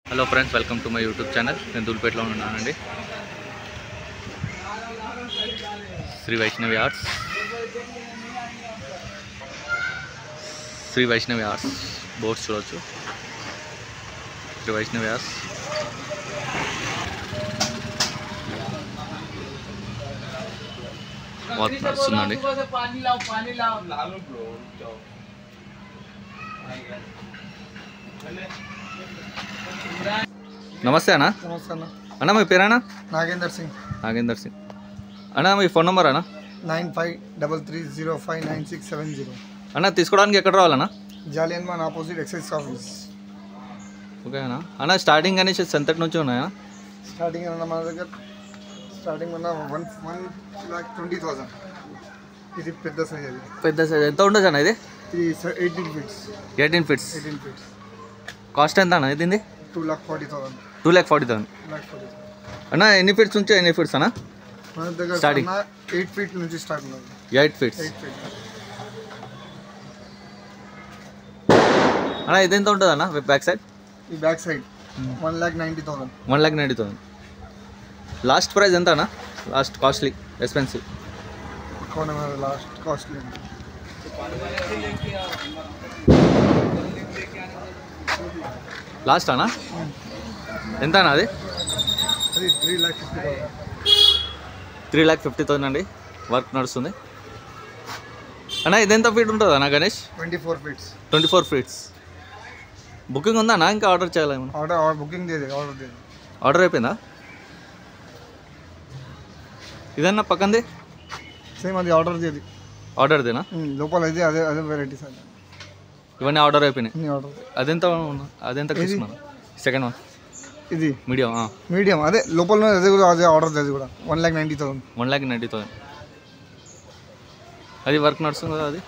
Hello friends, welcome to my YouTube channel. నేను దూల్పేటలో ఉన్నానండి. Shri Vaishnavi arts boards చూడవచ్చు. శ్రీ వైష్ణవి ఆర్ట్స్ వర్క్ నడుస్తుందండి. నమస్తే అన్న. నమస్తే అన్న. అన్న మీ పేరేనా? నాగేందర్ సింగ్. అన్న మీ ఫోన్ నెంబర్ అన్న? 9533059670. అన్న తీసుకోవడానికి ఎక్కడ రావాలన్నా? జాలియన్ మాన్ ఆపోజిట్ ఎక్సైజ్ ఆఫీస్. ఓకే అన్న. అన్న స్టార్టింగ్ అనేసి ఎంతటి నుంచి ఉన్నాయా? స్టార్టింగ్ అన్న మన దగ్గర స్టార్టింగ్ అన్న 1,20,000. ఇది పెద్ద సైజ్. అది పెద్ద సైజ్ ఎంత ఉండొచ్చు అన్న? ఇది 18 ఫీట్స్. 18 ఫీట్స్. కాస్ట్ ఎంత అన్న ఇది? 2,40,000. 2,40,000. అన్న ఎన్ని ఫీట్స్ నుంచి ఎన్ని ఫీట్స్ అన్న? మన దగ్గర స్టార్టింగ్ 8 ఫీట్ నుంచి స్టార్ట్ ఉన్నది. 8 ఫీట్స్. అన్న ఇది ఎంత ఉంటుంది అన్న బ్యాక్ సైడ్? ఈ బ్యాక్ సైడ్ 1,90,000. 1,90,000. లాస్ట్ ప్రైస్ ఎంత అన్న? Last costly expensive last costly last అన్న ఎంత అన్న? అది 3,50,000. 3,50,000 అండి. వర్క్ నడుస్తుంది అన్న. ఇది ఎంత ఫీట్ ఉంటుంది అన్న గణేష్? 24 ఫీట్స్. 24 ఫీట్స్. బుకింగ్ ఉందా అన్న? ఇంకా ఆర్డర్ చేయాలి? ఆర్డర్ బుకింగ్ ఆర్డర్ అయిపోయిందా? ఇదన్నా పక్కంది సేమ్ అది ఆర్డర్దేనా? లోపల ఇది అదే వెరైటీస్ అండి. ఇవన్నీ ఆర్డర్ అయిపోయినాయి. ఆర్డర్ అదెంత తీసుకున్నాను? సెకండ్ వన్ ఇది మీడియం అదే లోపల అదే కూడా అదే ఆర్డర్. అది కూడా 1,90,000. 1,90,000. అది వర్క్ నడుస్తుంది కదా? అది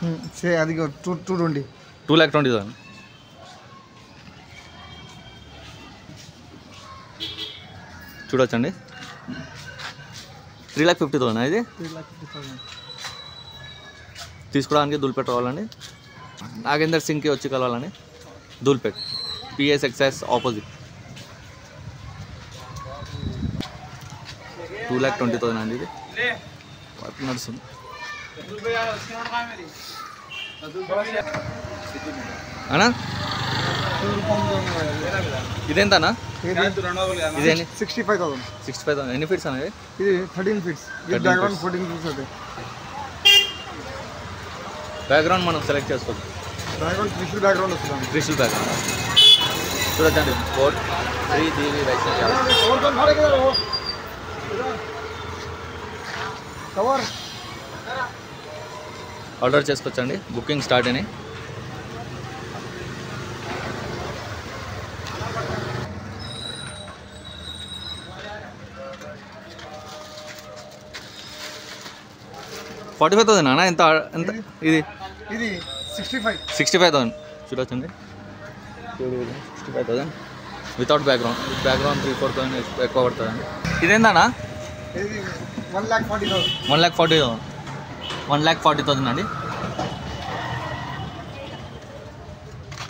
అది 220. 2,20,000. చూడొచ్చండి. 3,50,000 ఇది. 3,50,000 తీసుకోవడానికి దూల్పేట రావాలండి. నాగేందర్ సింగ్కి వచ్చి కలవాలండి. Dhoolpet PS excise opposite. 2,20,000 అండి. ఇది వర్క్ నడుస్తుంది. అన్నా ఇదెంత అన్న? ఇదేంటి? 65,000. 65,000. ఎన్ని ఫీట్స్ అన్న? ఇది 13 ఫీట్స్. Background 14 feets. అదే బ్యాక్గ్రౌండ్ మనం సెలెక్ట్ చేసుకోవచ్చు. బ్యాక్గ్రౌండ్ ట్రిపుల్ బ్యాక్గ్రౌండ్ వస్తుంది. ట్రిపుల్ బ్యాక్గ్రౌండ్ చూడొచ్చండి. బోర్డ్ శ్రీ దేవి వైష్ణవి ఆర్డర్ చేసుకోవచ్చండి. బుకింగ్ స్టార్ట్ అయినాయి. $45,000 అన్న. ఎంత ఇది? 65,000. చూడొచ్చండి. 65,000 వితౌట్ బ్యాక్గ్రౌండ్. విత్ బ్యాక్గ్రౌండ్ 3-4,000 ఎక్కువ పడుతుందండి. ఇదేందన్నా? 1,40,000. 1,40,000. 1,40,000 అండి.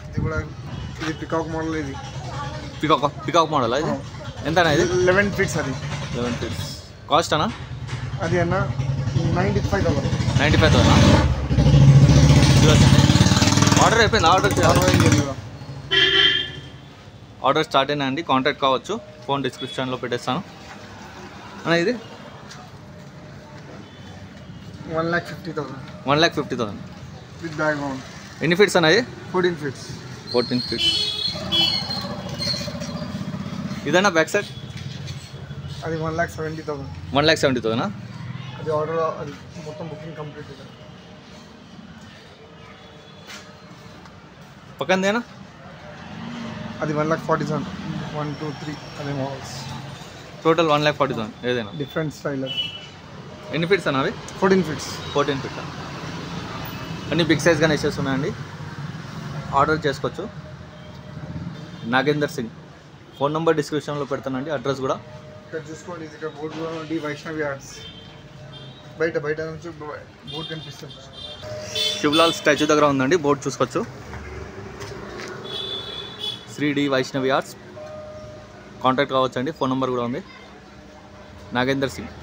ఇది కూడా ఇది పికాక్ మోడల్. ఇది పికాక్ మోడల్. ఇది ఎంత అన్న? ఇది 11 ఫీట్స్. అది 11 ఫీట్స్. కాస్ట్ అన్న? అది అన్న 95,000. 95,000. ఆర్డర్ అయిపోయింది. ఆర్డర్ స్టార్ట్ అయినా అండి. కాంటాక్ట్ కావచ్చు. ఫోన్ డిస్క్రిప్షన్లో పెట్టేస్తాను అన్న. ఇది 1,50,000. 1,50,000 విత్ బ్యాక్గ్రౌండ్. ఎన్ని ఫీట్స్ అన్నది? 14 ఫీట్స్. 14 ఫీట్స్. ఇదన్నా బ్యాక్ సైడ్? అది 1,70,000. 1,70,000. అది ఆర్డర్. అది మొత్తం బుకింగ్ కంప్లీట్. పక్కందేనా? అది 1,40,000. 1, 2, 3 అదే మోడల్స్. టోటల్ 1,40,000 ఏదైనా డిఫరెంట్ స్టైల్. ఎన్ని ఫీట్స్ అన్న అవి? 14 ఫీట్స్. 14 ఫీట్స్. అన్నీ బిగ్ సైజ్గానే ఇచ్చేస్తున్నాయండి. ఆర్డర్ చేసుకోవచ్చు. నాగేందర్ సింగ్. ఫోన్ నెంబర్ డిస్క్రిప్షన్లో పెడతానండి. అడ్రస్ కూడా ఇక్కడ చూసుకోండి. ఇక్కడ బోర్డు డి వైష్ణవి ఆర్ట్స్. బయట నుంచి బోర్డు కనిపిస్తుంది. శివలాల్ స్టాచ్యూ దగ్గర ఉందండి. బోర్డు చూసుకోవచ్చు. Shri D Vaishnavi arts contact కావచ్చండి. ఫోన్ నెంబర్ కూడా ఉంది. నాగేందర్ సింగ్.